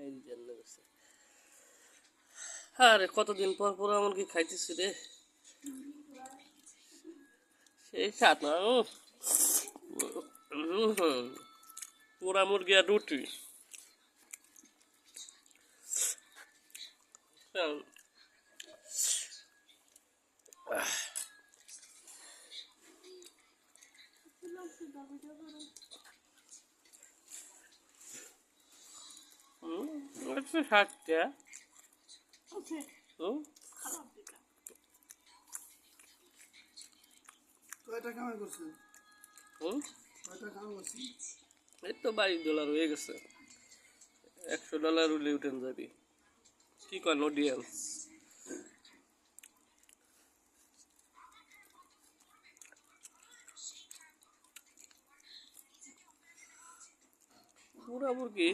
এই জন্য গেছে। আরে কতদিন পর পোড়া মুরগি খাইতেছি রে, সেই স্বাদ না। পোড়া মুরগি আর রুটি। একটু স্বাদটা এই তো $22 হয়ে গেছে। $100 হলে উঠেন যাবি। কি করেন অডিয়েন্স? পুরা মুরগি